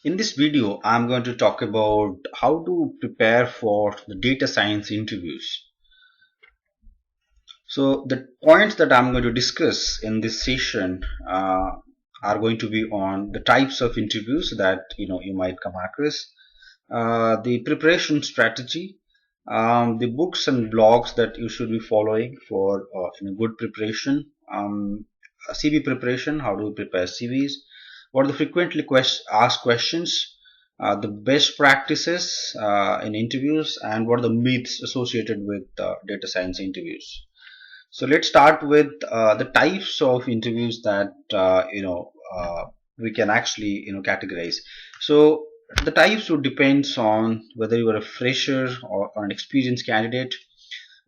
In this video, I'm going to talk about how to prepare for the data science interviews. So the points that I'm going to discuss in this session are going to be on the types of interviews that you might come across, the preparation strategy, the books and blogs that you should be following for good preparation, CV preparation, how to prepare CVs, what are the frequently asked questions, the best practices in interviews, and what are the myths associated with data science interviews. So let's start with the types of interviews that we can actually categorize. So the types would depends on whether you are a fresher or an experienced candidate,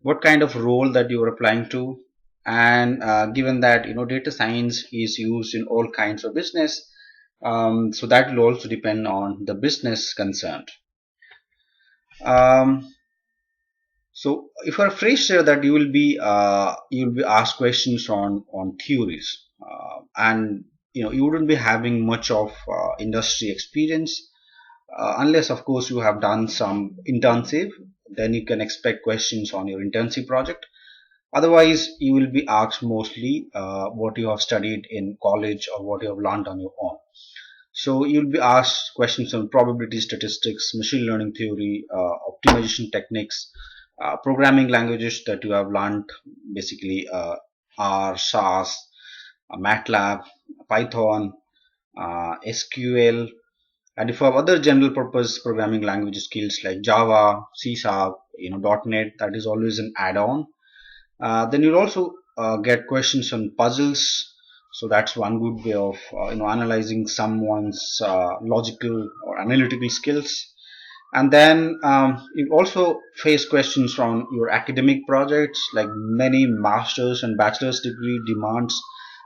what kind of role that you are applying to, and given that data science is used in all kinds of business, so that will also depend on the business concerned. Um, so if you're a fresher, that you will be asked questions on theories, and you wouldn't be having much of industry experience, unless of course you have done some internship. Then you can expect questions on your internship project. Otherwise, you will be asked mostly what you have studied in college or what you have learned on your own. So you'll be asked questions on probability statistics, machine learning theory, optimization techniques, programming languages that you have learned, basically R, SAS, MATLAB, Python, SQL, and if you have other general purpose programming language skills like Java, C Sharp, .NET, that is always an add-on. Then you'll also get questions on puzzles. So that's one good way of analyzing someone's logical or analytical skills. And then you also face questions from your academic projects, like many master's and bachelor's degree demands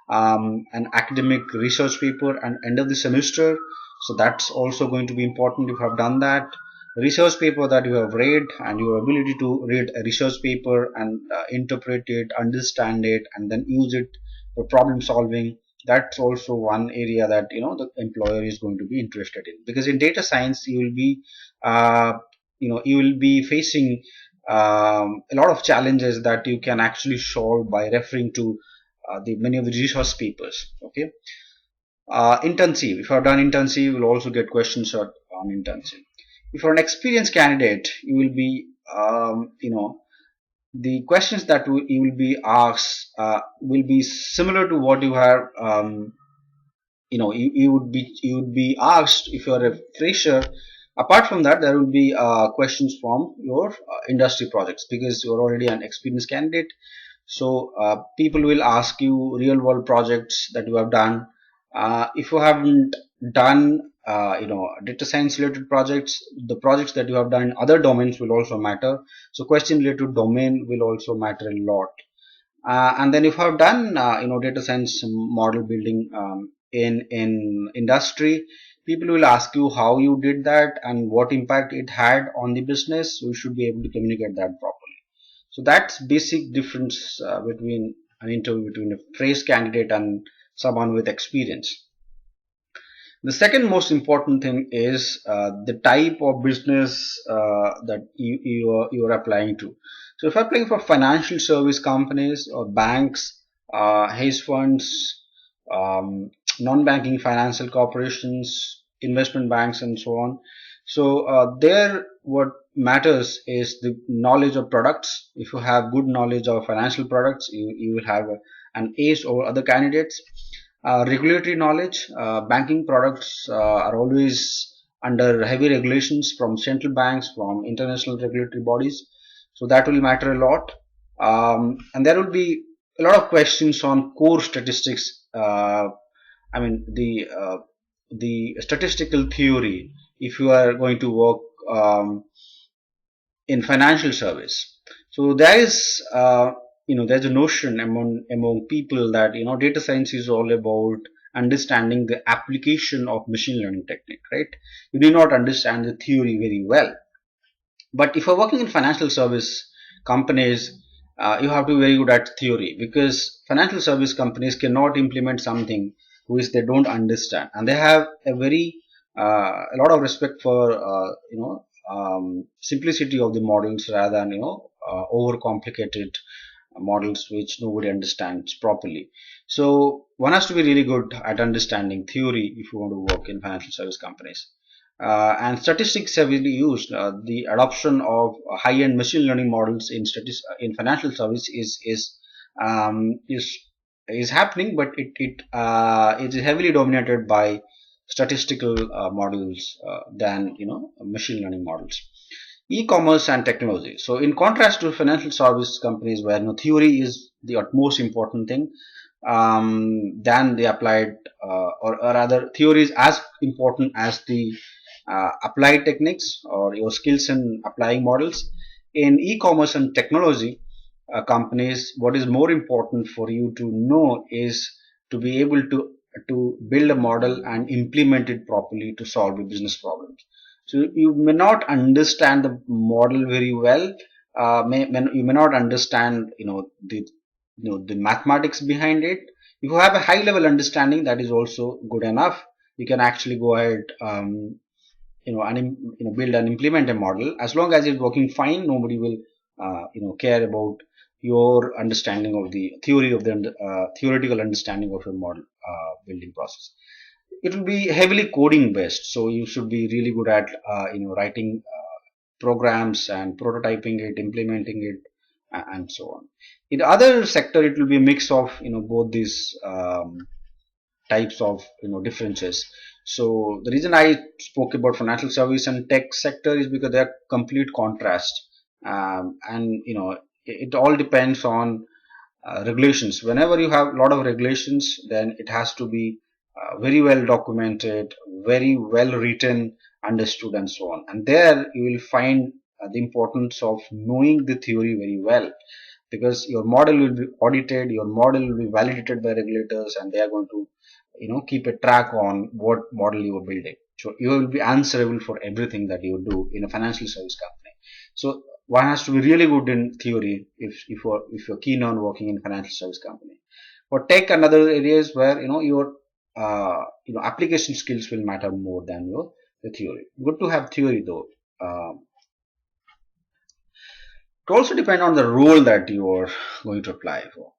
an academic research paper and end of the semester. So that's also going to be important if you have done that. Research paper that you have read, and your ability to read a research paper and interpret it, understand it, and then use it for problem solving. That's also one area that the employer is going to be interested in, because in data science uh, you will be facing a lot of challenges that you can actually solve by referring to the many of the resource papers. Okay. Internship, if you have done internship, you will also get questions on internship. If you're an experienced candidate, you will be the questions that you will be asked will be similar to what you have you would be asked if you're a fresher. Apart from that, there will be questions from your industry projects, because you're already an experienced candidate. So people will ask you real world projects that you have done. If you haven't done data science related projects, the projects that you have done in other domains will also matter. So question related to domain will also matter a lot. And then if you have done data science model building in industry, people will ask you how you did that and what impact it had on the business. So you should be able to communicate that properly. So that's basic difference between an interview between a fresh candidate and someone with experience. The second most important thing is the type of business that you are applying to. So if you're applying for financial service companies or banks, hedge funds, non-banking financial corporations, investment banks, and so on. So there, what matters is the knowledge of products. If you have good knowledge of financial products, you will have an edge over other candidates. Regulatory knowledge, banking products are always under heavy regulations from central banks, from international regulatory bodies. So that will matter a lot. And there will be a lot of questions on core statistics. I mean the statistical theory, if you are going to work in financial service. So there is there's a notion among people that data science is all about understanding the application of machine learning technique, right? You do not understand the theory very well. But if you're working in financial service companies, you have to be very good at theory, because financial service companies cannot implement something which they don't understand, and they have a very a lot of respect for simplicity of the models rather than over complicated models which nobody understands properly. So one has to be really good at understanding theory if you want to work in financial service companies. And statistics heavily used. The adoption of high-end machine learning models in financial service um, is is happening, but it is heavily dominated by statistical models than machine learning models. E-commerce and technology. So in contrast to financial service companies where theory is the utmost important thing, than the applied or rather theory is as important as the applied techniques or your skills in applying models. In e-commerce and technology companies, what is more important for you to know is to be able to build a model and implement it properly to solve the business problems. So you may not understand the model very well. You may not understand the mathematics behind it. If you have a high level understanding, that is also good enough. You can actually go ahead, build and implement a model. As long as it's working fine, nobody will care about your understanding of the theory of the theoretical understanding of your model building process. It will be heavily coding based, so you should be really good at writing programs and prototyping it, implementing it, and so on. In the other sector, it will be a mix of both these types of differences. So the reason I spoke about financial service and tech sector is because they are complete contrast, and it all depends on regulations. Whenever you have a lot of regulations, then it has to be very well documented, very well written, understood, and so on. And there you will find the importance of knowing the theory very well, because your model will be audited, your model will be validated by regulators, and they are going to keep a track on what model you are building. So you will be answerable for everything that you do in a financial service company. So one has to be really good in theory if you're keen on working in financial service company. For tech and other areas where your application skills will matter more than your the theory. Good to have theory though. It also depend on the role that you are going to apply for.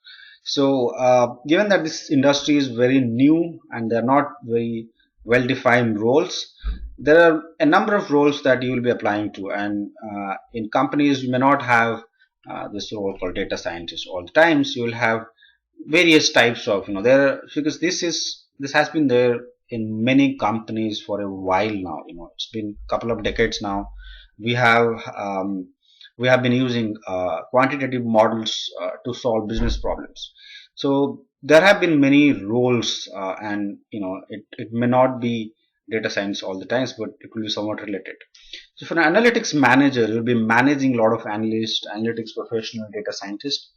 So given that this industry is very new and they're not very well defined roles, there are a number of roles that you will be applying to, and in companies you may not have this role called data scientist all the times. You will have various types of there, because this has been there in many companies for a while now. It's been a couple of decades now. We have we have been using quantitative models to solve business problems. So there have been many roles, and it may not be data science all the times, but it will be somewhat related. So for an analytics manager, you'll be managing a lot of analysts, analytics professional, data scientists.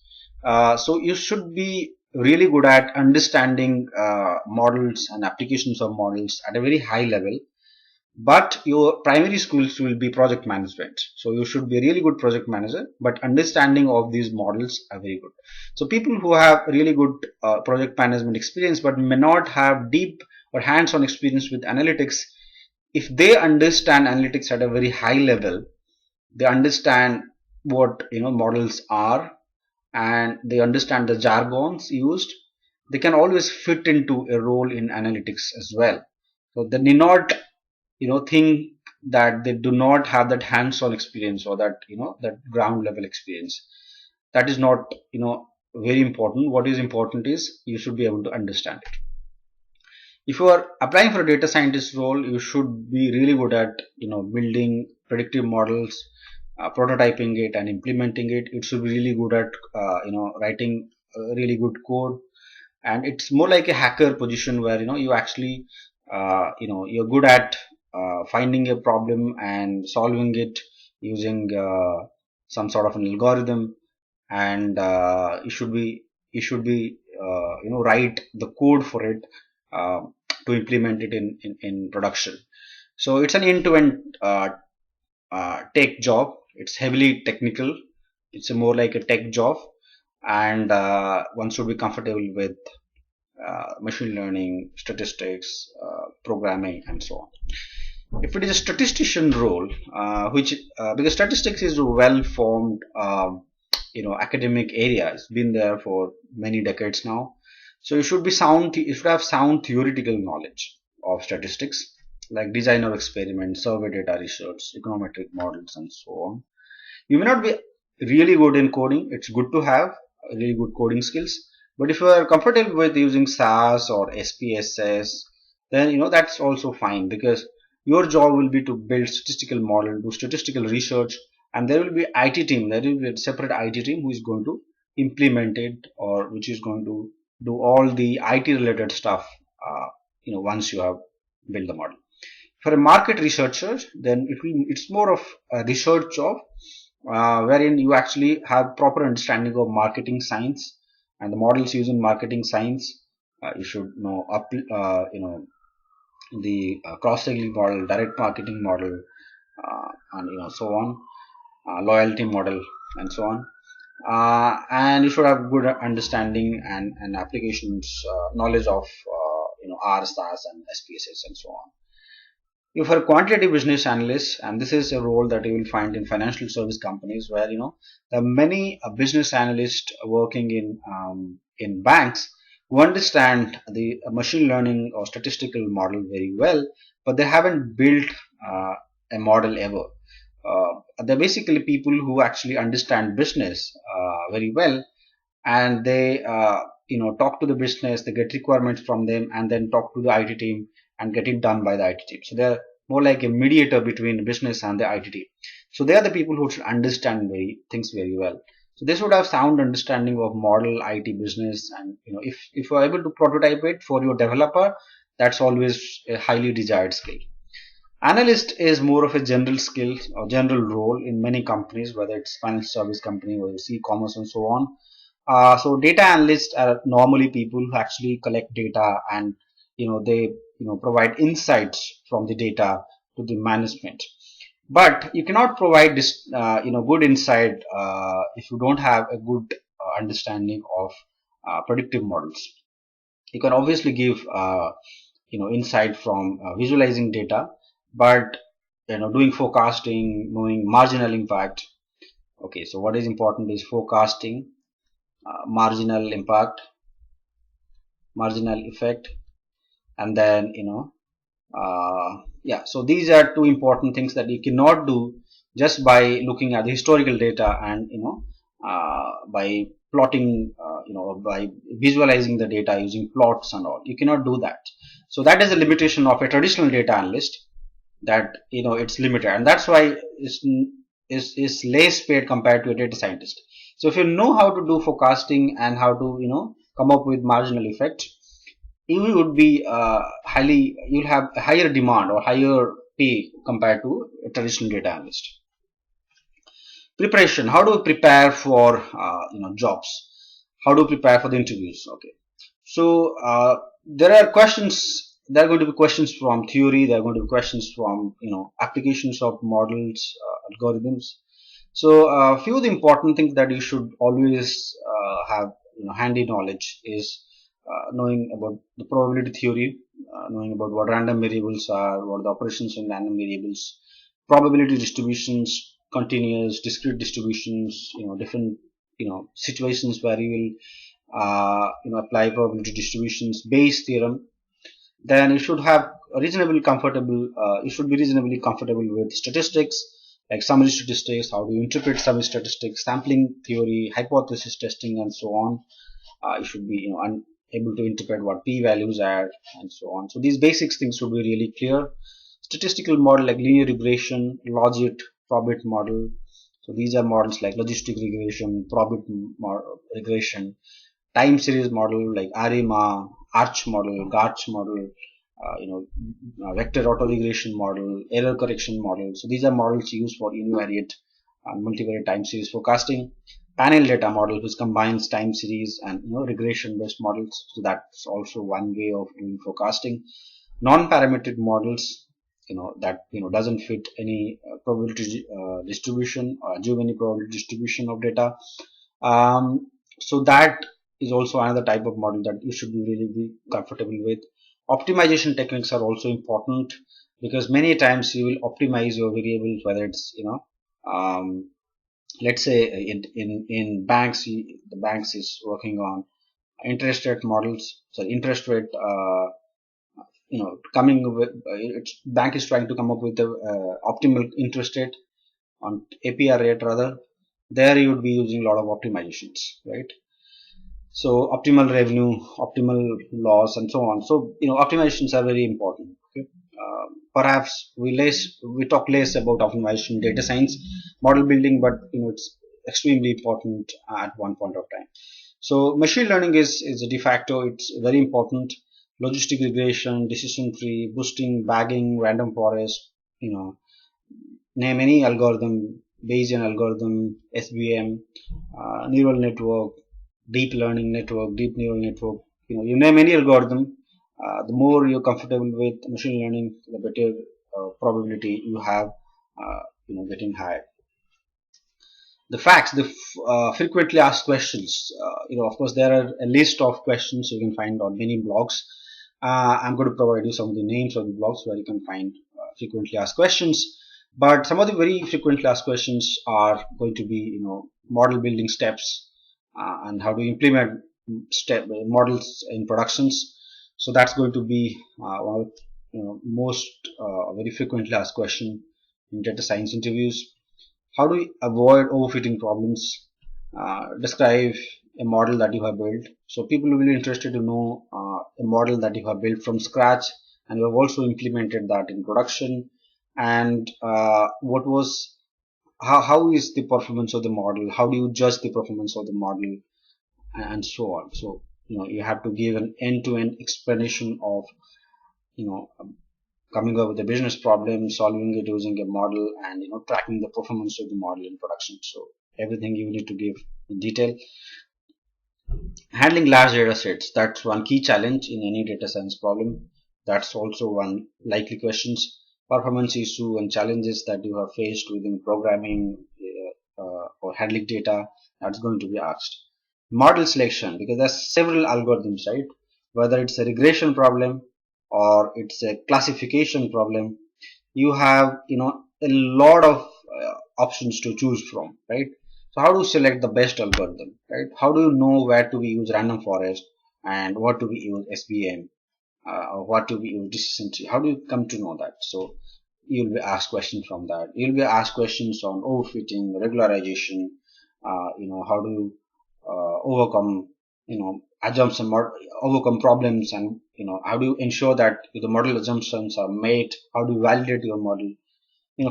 So you should be really good at understanding models and applications of models at a very high level, but your primary skills will be project management. So you should be a really good project manager, but understanding of these models are very good. So people who have really good project management experience but may not have deep or hands-on experience with analytics, if they understand analytics at a very high level, they understand what models are, and they understand the jargons used, they can always fit into a role in analytics as well. So they need not think that they do not have that hands-on experience or that that ground level experience. That is not very important. What is important is you should be able to understand it. If you are applying for a data scientist role, you should be really good at building predictive models, prototyping it and implementing it. It should be really good at writing really good code, and it's more like a hacker position where you actually you're good at finding a problem and solving it using some sort of an algorithm, and you should be write the code for it uh, to implement it in production. So it's an end-to-end tech job. It's heavily technical. It's a more like a tech job, and one should be comfortable with machine learning, statistics, programming, and so on. If it is a statistician role, which because statistics is a well-formed, academic area, it's been there for many decades now. So you should be sound. You should have sound theoretical knowledge of statistics, like design of experiments, survey data research, econometric models, and so on. You may not be really good in coding. It's good to have really good coding skills. But if you are comfortable with using SAS or SPSS, then that's also fine, because your job will be to build statistical model, do statistical research, and there will be IT team. There will be a separate IT team who is going to implement it, or which is going to do all the IT related stuff. Once you have built the model. For a market researcher, then it's more of a research job, wherein you actually have proper understanding of marketing science and the models used in marketing science. You should know the cross-selling model, direct marketing model, and so on, loyalty model, and so on. And you should have good understanding and applications knowledge of R, SAS, and SPSS, and so on. If you're a quantitative business analyst, and this is a role that you will find in financial service companies, where there are many business analysts working in banks who understand the machine learning or statistical model very well, but they haven't built a model ever. They're basically people who actually understand business very well, and they talk to the business, they get requirements from them, and then talk to the IT team and get it done by the IT team. So they're more like a mediator between business and the IT team. So they are the people who should understand things very well. So they should have sound understanding of model, IT, business, and if you're able to prototype it for your developer, that's always a highly desired skill. Analyst is more of a general skill or general role in many companies, whether it's financial service company or e-commerce and so on. So data analysts are normally people who actually collect data, and they provide insights from the data to the management. But you cannot provide this good insight if you don't have a good understanding of predictive models. You can obviously give insight from visualizing data, but doing forecasting, knowing marginal impact. Okay, so what is important is forecasting, marginal impact, marginal effect, and then so these are two important things that you cannot do just by looking at the historical data and by plotting by visualizing the data using plots and all. You cannot do that. So that is the limitation of a traditional data analyst, that it's limited, and that's why is less paid compared to a data scientist. So if you know how to do forecasting and how to come up with marginal effect, you would be you'll have a higher demand or higher pay compared to a traditional data analyst. Preparation. How do we prepare for jobs? How do we prepare for the interviews? Okay, so there are going to be questions from theory. There are going to be questions from applications of models, algorithms. So a few of the important things that you should always have handy knowledge is knowing about the probability theory, knowing about what random variables are, what are the operations in random variables, probability distributions, continuous, discrete distributions, different situations where you will apply probability distributions, Bayes theorem. Then you should have reasonably comfortable. You should be reasonably comfortable with statistics, like summary statistics, how do you interpret summary statistics, sampling theory, hypothesis testing, and so on. You should be able to interpret what p-values are, and so on. So these basic things should be really clear. Statistical model like linear regression, logit, probit model. So these are models like logistic regression, probit regression, time series model like ARIMA, ARCH model, GARCH model, vector autoregression model, error correction model. So these are models used for univariate and multivariate time series forecasting. Panel data model, which combines time series and regression based models. So that's also one way of doing forecasting. Non-parametric models, that doesn't fit any probability distribution or give any probability distribution of data. So that is also another type of model that you should really be comfortable with. Optimization techniques are also important, because many times you will optimize your variables, whether it's let's say in banks, the banks is working on interest rate models, so interest rate coming with its bank is trying to come up with the optimal interest rate on APR rate rather. There you would be using a lot of optimizations, right? So optimal revenue, optimal loss, and so on. So optimizations are very important. Okay? Perhaps we talk less about optimization, data science, model building, but it's extremely important at one point of time. So machine learning is a de facto. It's very important. Logistic regression, decision tree, boosting, bagging, random forest. Name any algorithm, Bayesian algorithm, SVM, neural network, deep learning network, deep neural network. You name any algorithm. The more you're comfortable with machine learning, the better probability you have, getting higher. The facts, the frequently asked questions. Of course, there are a list of questions you can find on many blogs. I'm going to provide you some of the names of the blogs where you can find frequently asked questions. But some of the very frequently asked questions are going to be, model building steps, and how to implement models in productions. So that's going to be one of most very frequently asked question in data science interviews. How do you avoid overfitting problems? Describe a model that you have built. So people will be interested to know a model that you have built from scratch, and you have also implemented that in production. And how is the performance of the model? How do you judge the performance of the model, and so on? So you have to give an end-to-end explanation of coming up with a business problem, solving it using a model, and tracking the performance of the model in production. So everything you need to give in detail. Handling large data sets, that's one key challenge in any data science problem. That's also one likely questions. Performance issue and challenges that you have faced within programming or handling data, that's going to be asked. Model selection, because there's several algorithms, right? Whether it's a regression problem or it's a classification problem, you have a lot of options to choose from, right? So how do you select the best algorithm, right? How do you know where to use random forest and what to use SVM, or what to use decision tree? How do you come to know that? So you'll be asked questions from that. You'll be asked questions on overfitting, regularization, how do you overcome assumption, overcome problems, and how do you ensure that the model assumptions are made? How do you validate your model?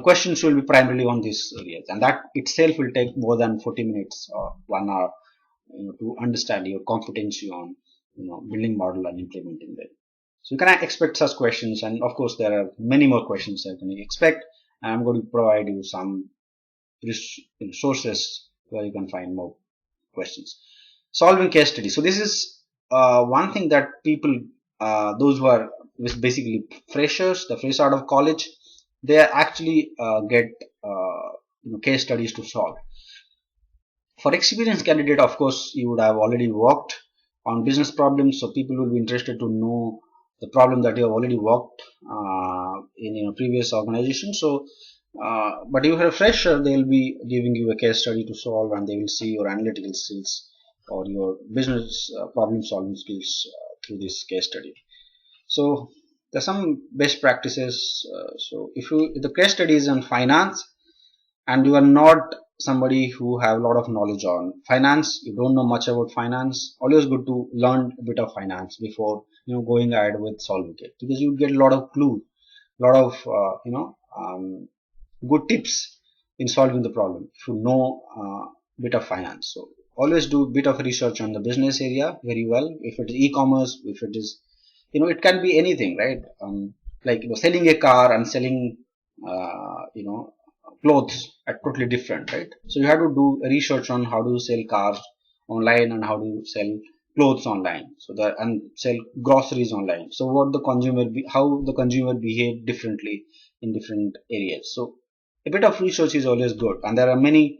Questions will be primarily on these areas, and that itself will take more than 40 minutes or 1 hour to understand your competency on building model and implementing them. So you can expect such questions, and of course there are many more questions that you can expect. I'm going to provide you some sources where you can find more questions. Solving case study. So this is one thing that people, those who are basically freshers, the fresh out of college, they actually get case studies to solve. For experienced candidate, of course, you would have already worked on business problems, so people will be interested to know the problem that you have already worked in previous organization. So but if you're a fresher, they will be giving you a case study to solve, and they will see your analytical skills or your business problem solving skills through this case study. So there's some best practices. So if the case study is on finance and you are not somebody who have a lot of knowledge on finance, you don't know much about finance, always good to learn a bit of finance before going ahead with solving it, because you get a lot of clue, a lot of good tips in solving the problem if you know a bit of finance. So always do a bit of research on the business area very well. If it is e-commerce, if it is it can be anything, right? Like selling a car and selling clothes are totally different, right? So you have to do research on how to sell cars online and how to sell clothes online, so that, and sell groceries online. So what the consumer how the consumer behave differently in different areas. So a bit of research is always good, and there are many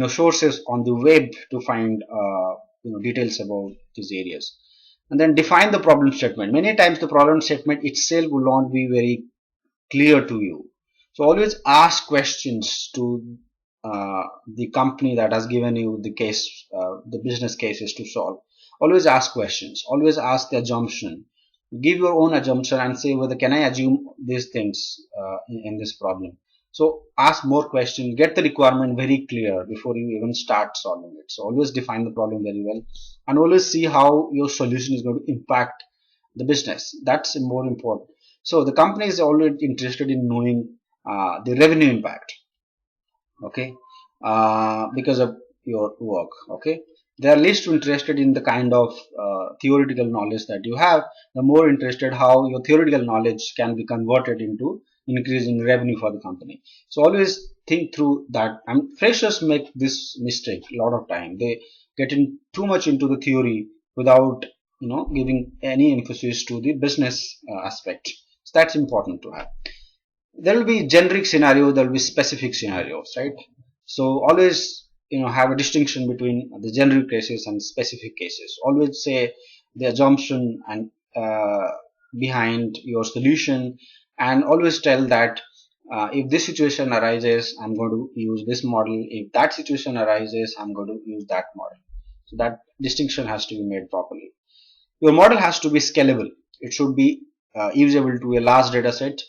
sources on the web to find details about these areas. And then define the problem statement. Many times the problem statement itself will not be very clear to you. So always ask questions to the company that has given you the case, the business cases to solve. Always ask questions. Always ask the assumption. Give your own assumption and say whether can I assume these things in this problem. So ask more questions. Get the requirement very clear before you even start solving it. So always define the problem very well, and always see how your solution is going to impact the business. That's more important. So the company is already interested in knowing the revenue impact, okay, because of your work, okay. They are least interested in the kind of theoretical knowledge that you have. The more interested how your theoretical knowledge can be converted into increasing revenue for the company. So always think through that. And freshers make this mistake a lot of time. They get in too much into the theory without giving any emphasis to the business aspect. So that's important to have. There will be generic scenario, there will be specific scenarios, right? So always have a distinction between the generic cases and specific cases. Always say the assumption and behind your solution, and always tell that if this situation arises, I'm going to use this model. If that situation arises, I'm going to use that model. So that distinction has to be made properly. Your model has to be scalable. It should be usable to a large data set.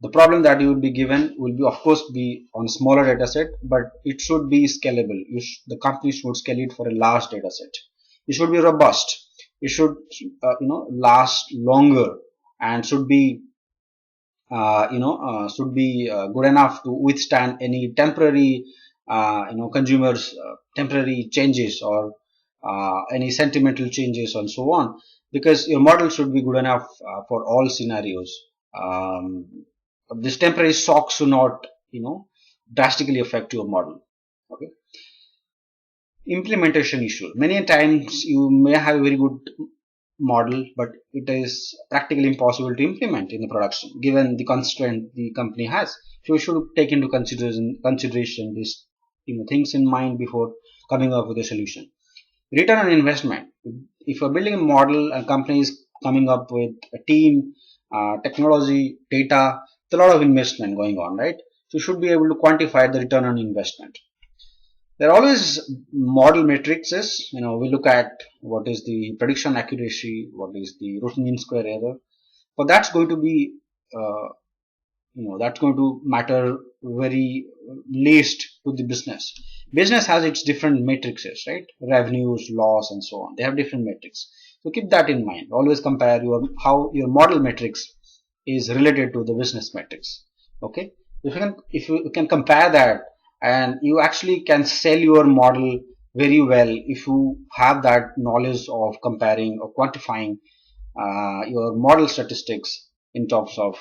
The problem that you will be given will be, of course, be on a smaller data set, but it should be scalable. The company should scale it for a large data set. It should be robust. It should last longer, and should be good enough to withstand any temporary consumers temporary changes, or any sentimental changes and so on, because your model should be good enough for all scenarios. This temporary shock should not drastically affect your model. Okay. Implementation issue. Many times you may have a very good model, but it is practically impossible to implement in the production given the constraint the company has. So you should take into consideration these things in mind before coming up with a solution. Return on investment. If you're building a model, a company is coming up with a team, technology, data, there's a lot of investment going on, right? So you should be able to quantify the return on investment. There are always model matrices. We look at what is the prediction accuracy, what is the root mean square error. But that's going to be, that's going to matter very least to the business. Business has its different matrices, right? Revenues, loss, and so on. They have different metrics. So keep that in mind. Always compare how your model metrics is related to the business metrics. Okay. If you can compare that, and you actually can sell your model very well if you have that knowledge of comparing or quantifying your model statistics in terms of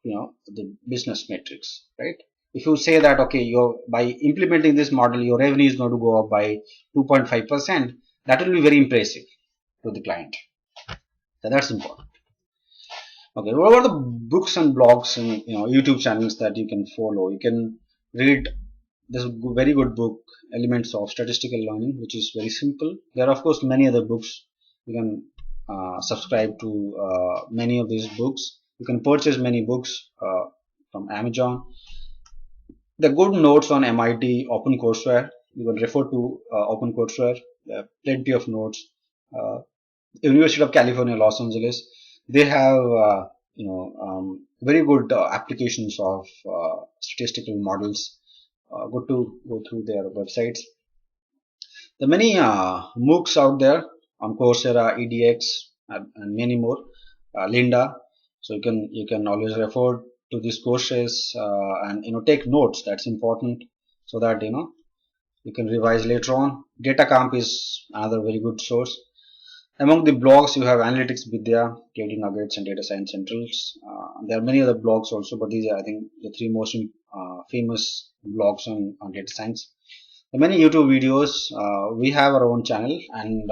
the business metrics, right? If you say that okay, by implementing this model your revenue is going to go up by 2.5%, that will be very impressive to the client. So that's important. Okay, what are the books and blogs and YouTube channels that you can follow? You can read this very good book, Elements of Statistical Learning, which is very simple. There are of course many other books. You can subscribe to many of these books. You can purchase many books from Amazon. The good notes on MIT, Coursera. You can refer to Coursera. There are plenty of notes. University of California, Los Angeles. They have very good applications of statistical models. Good to go through their websites. There are many MOOCs out there on Coursera, EDX, and many more. Linda. So you can always refer to these courses and take notes. That's important, so that you can revise later on. Datacamp is another very good source. Among the blogs, you have Analytics Vidya, KD Nuggets, and Data Science Centrals. There are many other blogs also, but these are, I think, the three most famous blogs on data science. There are many YouTube videos. We have our own channel, and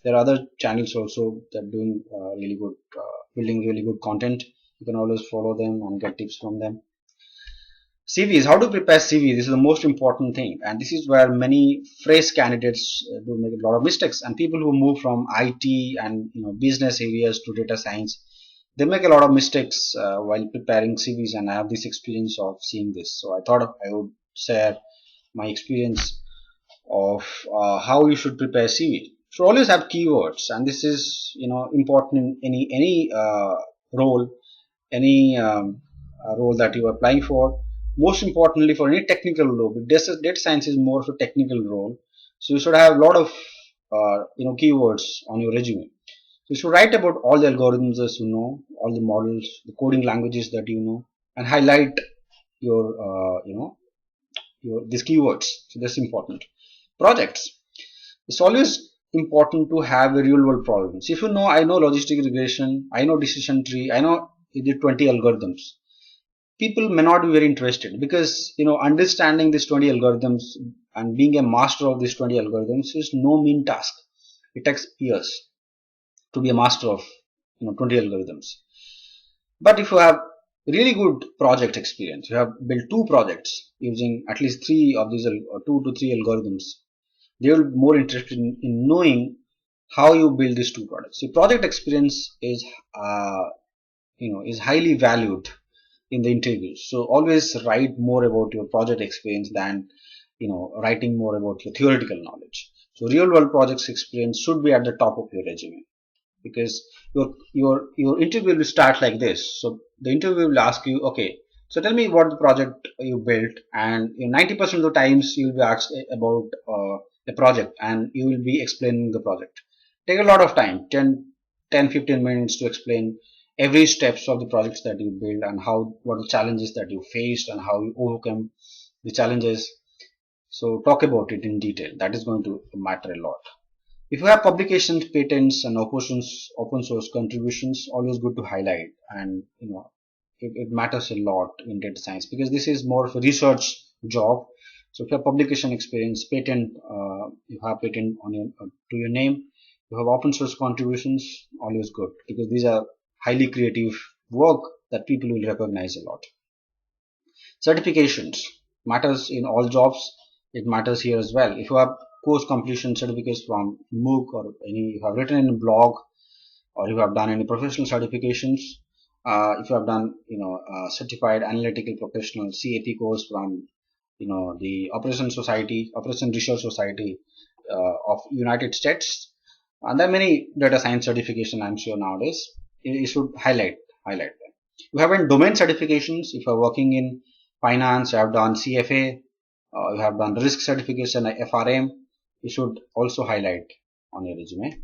there are other channels also that are doing really good, building really good content. You can always follow them and get tips from them. CVs, how to prepare CV? This is the most important thing, and this is where many fresh candidates do make a lot of mistakes. And people who move from IT and business areas to data science, they make a lot of mistakes while preparing CVs. And I have this experience of seeing this, so I thought I would share my experience of how you should prepare CV. So always have keywords, and this is important in any role, any role that you are applying for. Most importantly, for any technical role, data science is more of a technical role, so you should have a lot of keywords on your resume. So you should write about all the algorithms that you know, all the models, the coding languages that you know, and highlight your these keywords. So that's important. Projects. It's always important to have a real world problems. If you know, I know logistic regression, I know decision tree, I know the 20 algorithms. People may not be very interested because understanding these 20 algorithms and being a master of these 20 algorithms is no mean task. It takes years to be a master of 20 algorithms. But if you have really good project experience, you have built two projects using at least three of these or two to three algorithms, they will be more interested in knowing how you build these two products. So project experience is highly valued in the interviews. So always write more about your project experience than writing more about your theoretical knowledge. So real world projects experience should be at the top of your resume, because your interview will start like this. So the interview will ask you, okay, so tell me what the project you built, and 90% of the times you will be asked about a project, and you will be explaining the project. Take a lot of time, 10-15 minutes to explain every steps of the projects that you build, and what the challenges that you faced and how you overcome the challenges. So talk about it in detail. That is going to matter a lot. If you have publications, patents, and open source contributions, always good to highlight. And it matters a lot in data science because this is more of a research job. So if you have publication experience, patent, you have patent on to your name, you have open source contributions, always good, because these are highly creative work that people will recognize a lot. Certifications matters in all jobs. It matters here as well. If you have course completion certificates from MOOC, or you have written in a blog, or you have done any professional certifications, if you have done certified analytical professional CAP course from the Operation Research Society of United States, and there are many data science certification, I'm sure nowadays. You should highlight them. You have any domain certifications. If you are working in finance, you have done CFA, you have done risk certification like FRM, you should also highlight on your resume.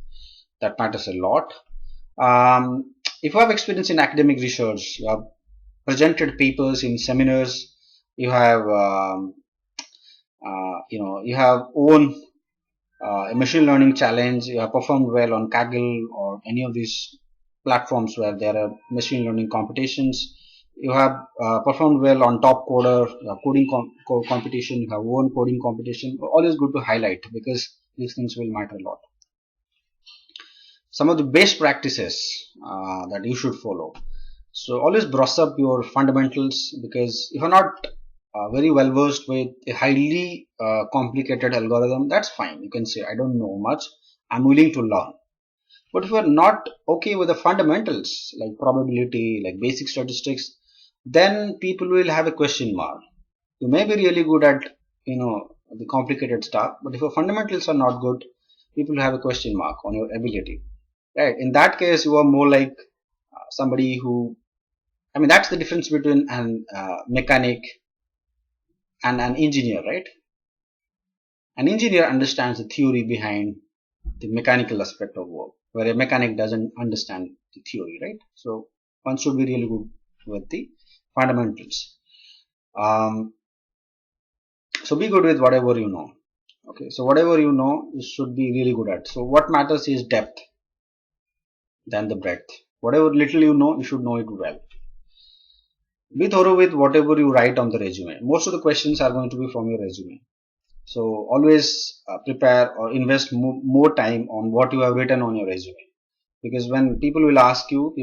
That matters a lot. If you have experience in academic research, you have presented papers in seminars, you have you have own a machine learning challenge, you have performed well on Kaggle or any of these platforms where there are machine learning competitions, you have performed well on top coder, coding competition, you have won coding competition. Always good to highlight because these things will matter a lot. Some of the best practices that you should follow. So always brush up your fundamentals, because if you're not very well versed with a highly complicated algorithm, that's fine. You can say, I don't know much, I'm willing to learn. But if you're not okay with the fundamentals like probability, like basic statistics, then people will have a question mark. You may be really good at the complicated stuff, but if your fundamentals are not good, people will have a question mark on your ability. Right? In that case, you are more like somebody who, that's the difference between an mechanic and an engineer, right? An engineer understands the theory behind the mechanical aspect of work, where a mechanic doesn't understand the theory, right? So one should be really good with the fundamentals. So be good with whatever you know. Okay, so whatever you know, you should be really good at. So what matters is depth than the breadth. Whatever little you know, you should know it well. Be thorough with whatever you write on the resume. Most of the questions are going to be from your resume. So always prepare or invest more time on what you have written on your resume, because when people will ask you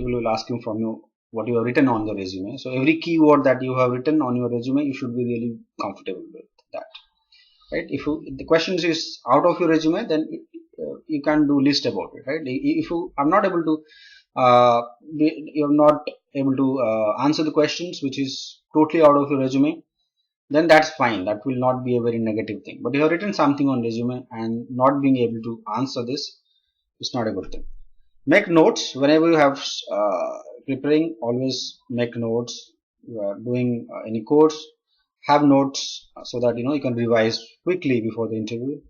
from what you have written on the resume. So every keyword that you have written on your resume, you should be really comfortable with that, right? If the questions is out of your resume, then you can do list about it, right? If you are not able to you're not able to answer the questions which is totally out of your resume, then that's fine. That will not be a very negative thing. But you have written something on resume and not being able to answer this is not a good thing. Make notes whenever you have preparing. Always make notes. You are doing any course, have notes so that you can revise quickly before the interview.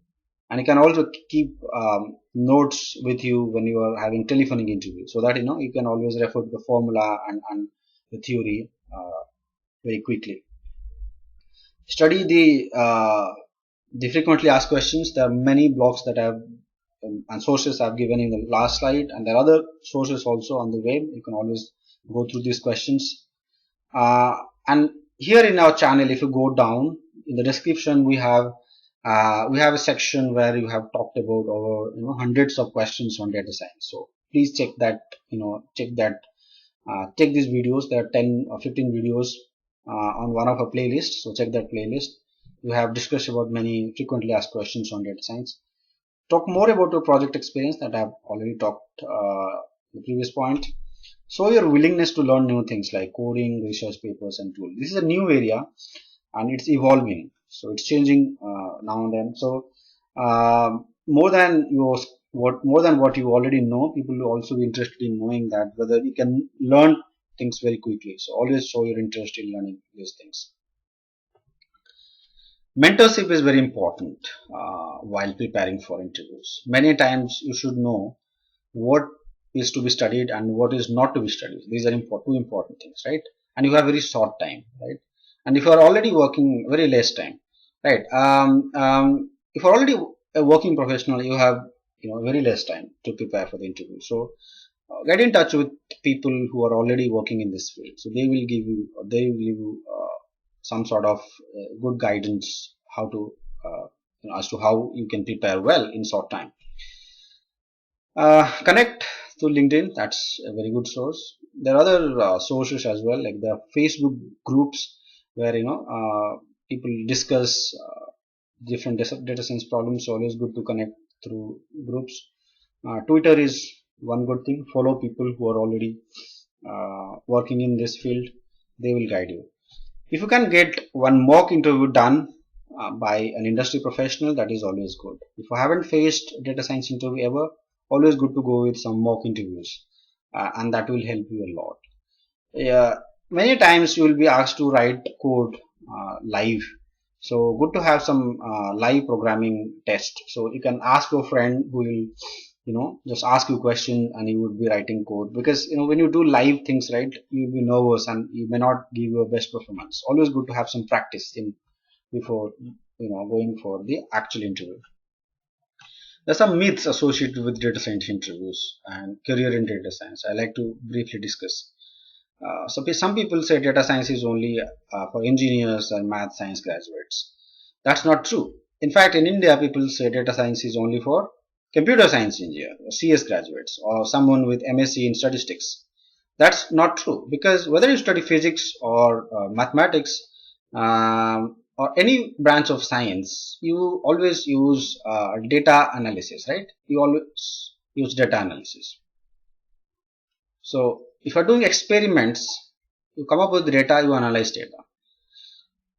And you can also keep notes with you when you are having telephonic interview, so that you can always refer to the formula and the theory very quickly. Study the frequently asked questions. There are many blogs that I have and sources I've given in the last slide, and there are other sources also on the web. You can always go through these questions. And here in our channel, if you go down in the description, we have a section where you have talked about over hundreds of questions on data science. So please check that. Check these videos. There are 10 or 15 videos on one of our playlists. So check that playlist. We have discussed about many frequently asked questions on data science. Talk more about your project experience that I've already talked the previous point. So your willingness to learn new things like coding, research papers, and tools. This is a new area and it's evolving. So it's changing now and then. So more than what you already know, people will also be interested in knowing that whether you can learn things very quickly. So always show your interest in learning these things. Mentorship is very important while preparing for interviews. Many times you should know what is to be studied and what is not to be studied. These are two important things, right? And you have very short time, right? And if you are already working very less time, right? If you're already a working professional, you have very less time to prepare for the interview. So get in touch with people who are already working in this field. So they will give you some sort of good guidance how to as to how you can prepare well in short time. Connect to LinkedIn. That's a very good source. There are other sources as well, like the Facebook groups where people discuss different data science problems. So always good to connect through groups. Twitter is one good thing. Follow people who are already working in this field. They will guide you. If you can get one mock interview done by an industry professional, that is always good. If you haven't faced data science interview ever, always good to go with some mock interviews, and that will help you a lot. Many times you will be asked to write code live, so good to have some live programming test. So you can ask your friend who will just ask you question and you would be writing code, because when you do live things, right, you'll be nervous and you may not give your best performance. Always good to have some practice before going for the actual interview. There are some myths associated with data science interviews and career in data science. I like to briefly discuss. So some people say data science is only for engineers and math science graduates. That's not true. In fact, in India, people say data science is only for computer science engineer, or CS graduates, or someone with MSc in statistics. That's not true, because whether you study physics or mathematics or any branch of science, you always use data analysis, right? You always use data analysis. So if you're doing experiments, you come up with data, you analyze data,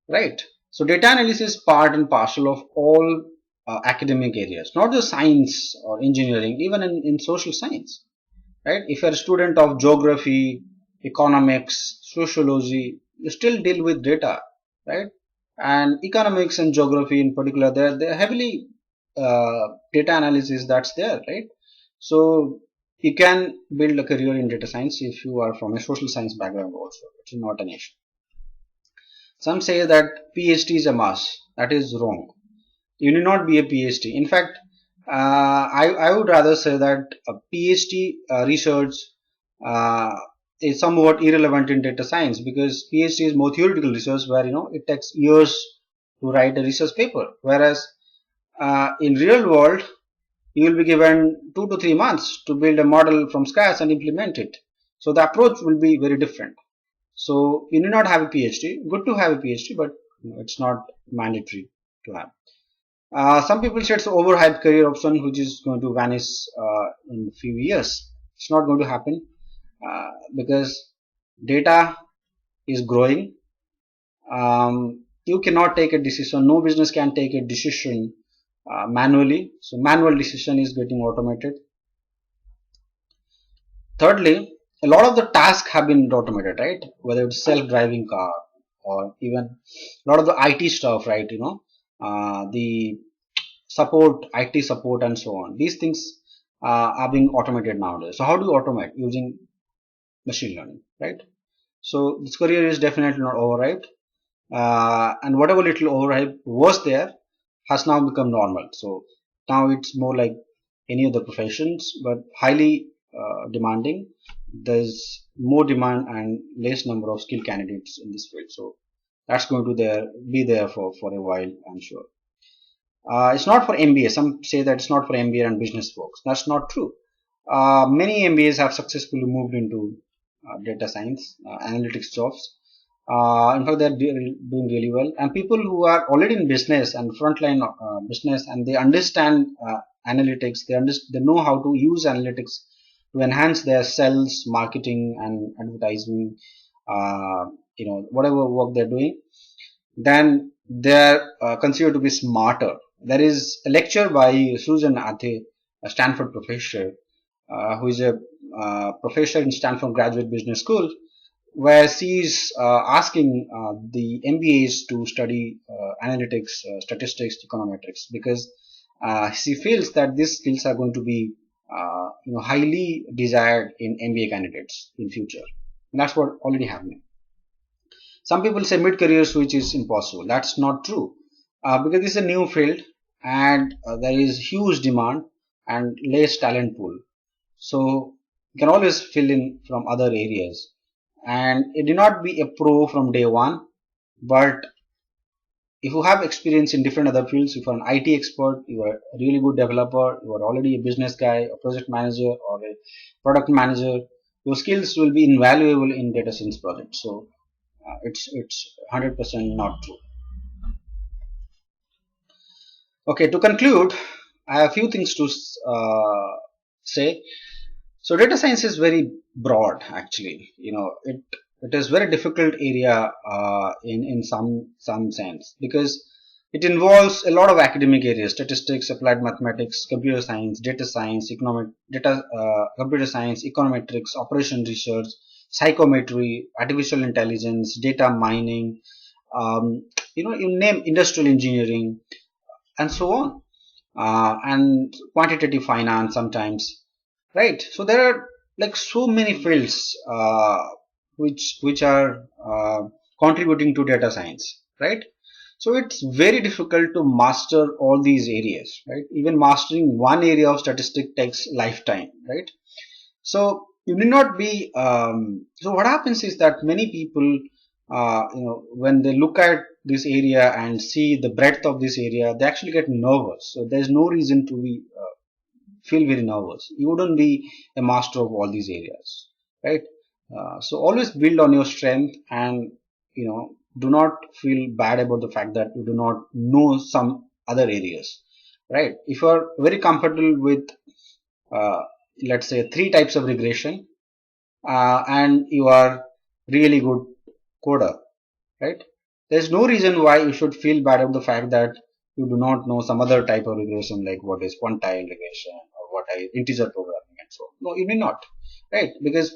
right? So data analysis is part and parcel of all academic areas, not just science or engineering, even in social science, right? If you're a student of geography, economics, sociology, you still deal with data, right? And economics and geography in particular, they're heavily data analysis that's there, right? So you can build a career in data science if you are from a social science background also. It's not an issue. Some say that PhD is a must. That is wrong. You need not be a PhD. In fact, I would rather say that a PhD research is somewhat irrelevant in data science, because PhD is more theoretical research where it takes years to write a research paper, whereas in real world you will be given 2 to 3 months to build a model from scratch and implement it. So the approach will be very different. So you need not have a PhD. Good to have a PhD, but it's not mandatory to have. Some people say it's an overhyped career option which is going to vanish in a few years. It's not going to happen because data is growing. You cannot take a decision. No business can take a decision manually. So manual decision is getting automated. Thirdly, a lot of the tasks have been automated, right? Whether it's self-driving car or even a lot of the IT stuff, right? The support, IT support, and so on. These things are being automated nowadays. So how do you automate? Using machine learning, right? So this career is definitely not overhyped, and whatever little overhype was there has now become normal. So now it's more like any other professions, but highly demanding. There's more demand and less number of skilled candidates in this field. So that's going to be there for a while, I'm sure. It's not for MBA. Some say that it's not for MBA and business folks. That's not true. Many MBAs have successfully moved into data science, analytics jobs. In fact, they're doing really well. And people who are already in business and frontline business, and they understand analytics, they know how to use analytics to enhance their sales, marketing, and advertising. Whatever work they're doing, then they're considered to be smarter. There is a lecture by Susan Athe, a Stanford professor, who is a professor in Stanford Graduate Business School, where she's asking the MBAs to study analytics, statistics, econometrics, because she feels that these skills are going to be highly desired in MBA candidates in future. And that's what already happening. Some people say mid-career switch is impossible. That's not true, because this is a new field and there is huge demand and less talent pool. So you can always fill in from other areas, and it did not be a pro from day one. But if you have experience in different other fields, if you're an IT expert, you are a really good developer, you are already a business guy, a project manager, or a product manager, your skills will be invaluable in data science projects. So it's 100% not true. Okay, to conclude, I have a few things to say. So data science is very broad, actually. It is very difficult area in some sense, because it involves a lot of academic areas: statistics, applied mathematics, computer science, data science, computer science, econometrics, operation research, psychometry, artificial intelligence, data mining, you name, industrial engineering, and so on, and quantitative finance sometimes, right? So there are like so many fields which are contributing to data science, right? So it's very difficult to master all these areas, right? Even mastering one area of statistics takes lifetime, right? So you need not be so what happens is that many people when they look at this area and see the breadth of this area, they actually get nervous. So there's no reason to be feel very nervous. You wouldn't be a master of all these areas, right? So always build on your strength, and do not feel bad about the fact that you do not know some other areas, right? If you are very comfortable with let's say 3 types of regression, and you are really good coder, right? There's no reason why you should feel bad about the fact that you do not know some other type of regression, like what is quantile regression or what is integer programming and so on. No, you need not, right? Because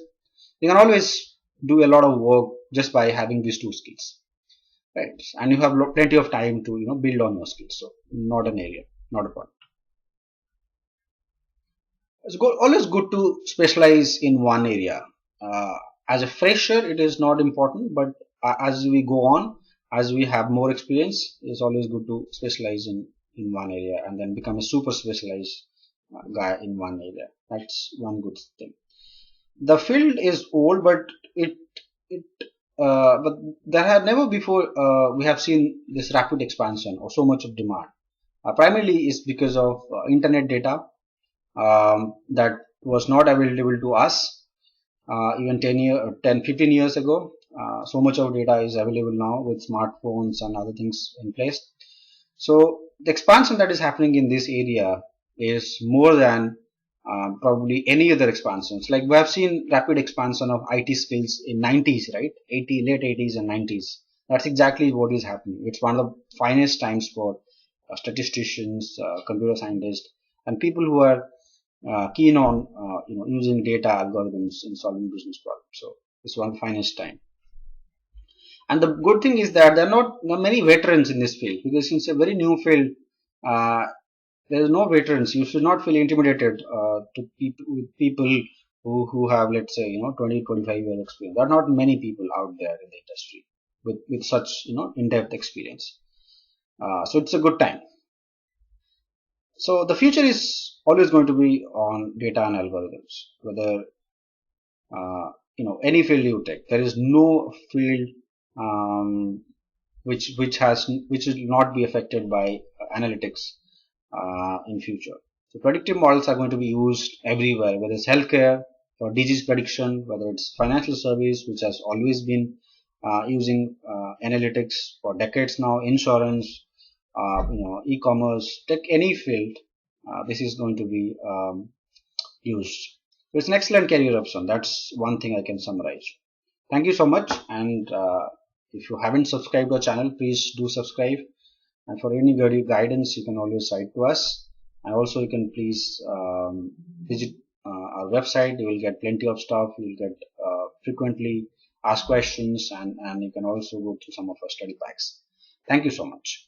you can always do a lot of work just by having these 2 skills, right? And you have plenty of time to build on your skills. So not an area, not a problem. It's always good to specialize in one area. As a fresher, it is not important, but as we go on, as we have more experience, it's always good to specialize in one area and then become a super specialized guy in one area. That's one good thing. The field is old, but but there had never before we have seen this rapid expansion or so much of demand. Primarily is because of internet data that was not available to us, even 15 years ago. So much of data is available now with smartphones and other things in place. So the expansion that is happening in this area is more than probably any other expansions. Like we have seen rapid expansion of IT skills in 90s, right? Late 80s and 90s. That's exactly what is happening. It's one of the finest times for statisticians, computer scientists, and people who are keen on using data algorithms in solving business problems. So it's one of the finest time. And the good thing is that there are not many veterans in this field, because it's a very new field. Uh, there is no veterans. You should not feel intimidated to people who have, let's say, 20, 25 years experience. There are not many people out there in the industry with such in-depth experience. So it's a good time. So the future is always going to be on data and algorithms, whether any field you take. There is no field which will not be affected by analytics in future. So predictive models are going to be used everywhere, whether it's healthcare for disease prediction, whether it's financial service, which has always been using analytics for decades now, insurance, e-commerce, take any field, this is going to be used. So it's an excellent career option. That's one thing I can summarize. Thank you so much, and if you haven't subscribed to our channel, please do subscribe. And for any guidance, you can always write to us. And also, you can please visit our website. You will get plenty of stuff. You will get frequently asked questions, and you can also go through some of our study packs. Thank you so much.